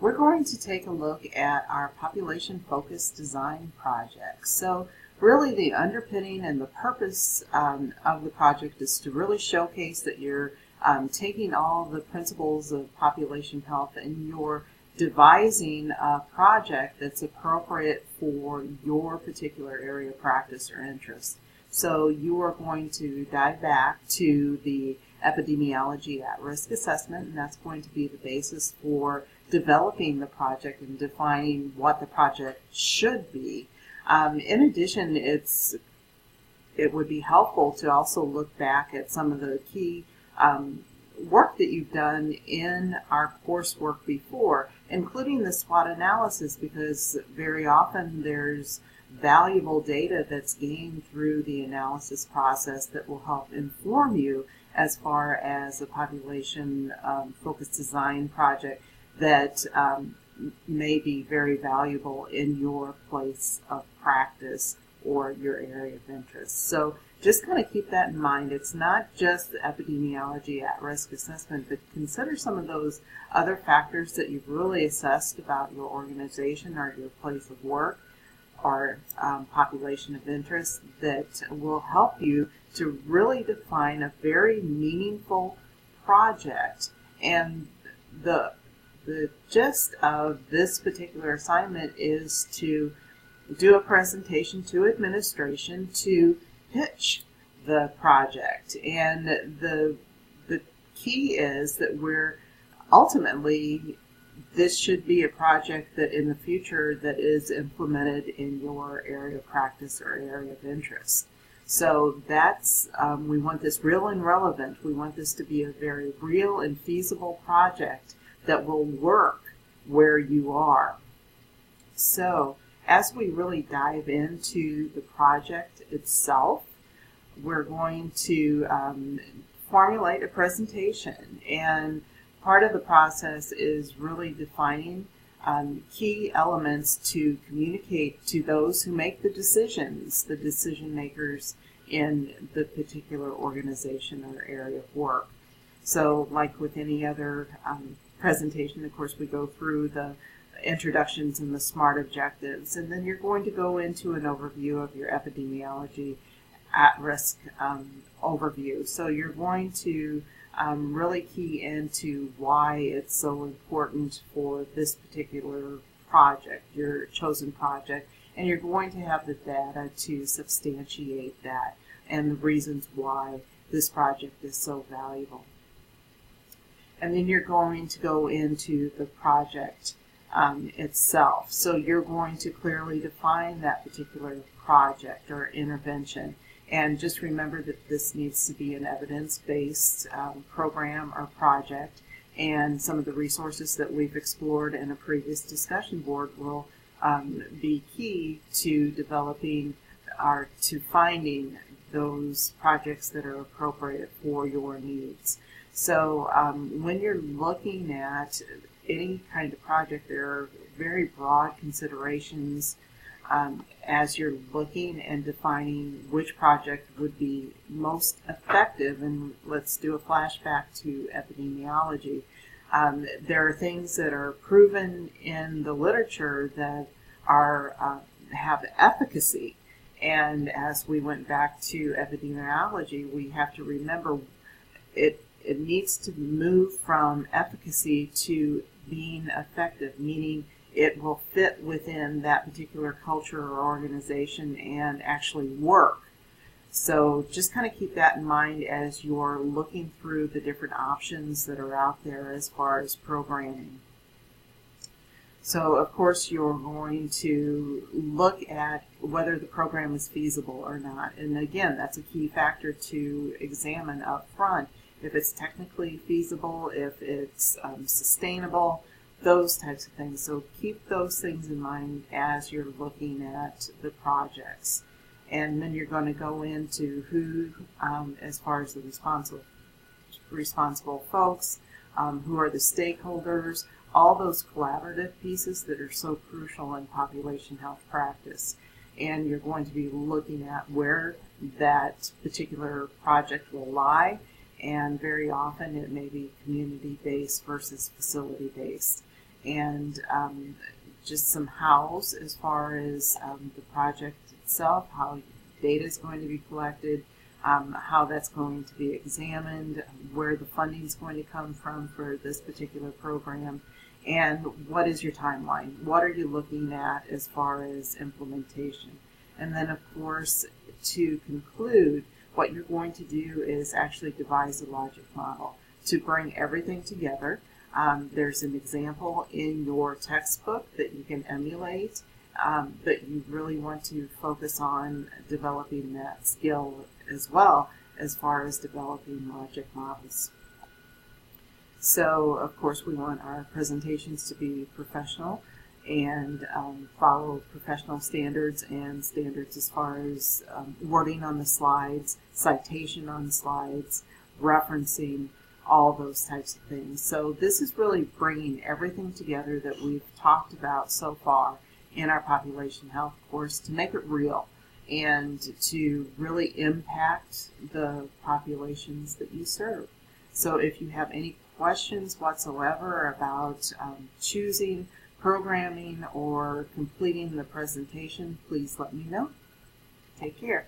we're going to take a look at our population-focused design project. So really the underpinning and the purpose of the project is to really showcase that you're taking all the principles of population health and you're devising a project that's appropriate for your particular area of practice or interest. So you are going to dive back to the epidemiology at-risk assessment, and that's going to be the basis for developing the project and defining what the project should be. In addition, it would be helpful to also look back at some of the key work that you've done in our coursework before, including the SWOT analysis, because very often there's valuable data that's gained through the analysis process that will help inform you as far as a population focused design project that may be very valuable in your place of practice or your area of interest. So just kind of keep that in mind. It's not just the epidemiology at-risk assessment, but consider some of those other factors that you've really assessed about your organization or your place of work or population of interest that will help you to really define a very meaningful project. And the gist of this particular assignment is to do a presentation to administration to pitch the project. And the key is that we're ultimately, this should be a project that in the future that is implemented in your area of practice or area of interest. So that's, we want this real and relevant. We want this to be a very real and feasible project that will work where you are. So as we really dive into the project itself, we're going to formulate a presentation, and part of the process is really defining key elements to communicate to those who make the decisions, the decision makers in the particular organization or area of work. So like with any other presentation, of course, we go through the introductions and the SMART objectives, and then you're going to go into an overview of your epidemiology at-risk overview. So you're going to really key into why it's so important for this particular project, your chosen project, and you're going to have the data to substantiate that and the reasons why this project is so valuable. And then you're going to go into the project itself. So you're going to clearly define that particular project or intervention. And just remember that this needs to be an evidence-based program or project. And some of the resources that we've explored in a previous discussion board will be key to developing or to finding those projects that are appropriate for your needs. So when you're looking at any kind of project, there are very broad considerations as you're looking and defining which project would be most effective. And let's do a flashback to epidemiology. There are things that are proven in the literature that are have efficacy. And as we went back to epidemiology, we have to remember it needs to move from efficacy to being effective, meaning it will fit within that particular culture or organization and actually work. So just kind of keep that in mind as you're looking through the different options that are out there as far as programming. So of course you're going to look at whether the program is feasible or not. And again, that's a key factor to examine up front. If it's technically feasible, if it's sustainable, those types of things. So keep those things in mind as you're looking at the projects. And then you're going to go into who, as far as the responsible folks, who are the stakeholders, all those collaborative pieces that are so crucial in population health practice. And you're going to be looking at where that particular project will lie, and very often it may be community-based versus facility-based. and just some hows as far as the project itself, how data is going to be collected, how that's going to be examined, where the funding is going to come from for this particular program, and what is your timeline? What are you looking at as far as implementation? And then, of course, to conclude, what you're going to do is actually devise a logic model to bring everything together. There's an example in your textbook that you can emulate, but you really want to focus on developing that skill as well as far as developing logic models. So, of course, we want our presentations to be professional and follow professional standards and standards as far as wording on the slides, citation on slides, referencing, all those types of things. So this is really bringing everything together that we've talked about so far in our population health course to make it real and to really impact the populations that you serve. So if you have any questions whatsoever about choosing, programming, or completing the presentation, please let me know. Take care.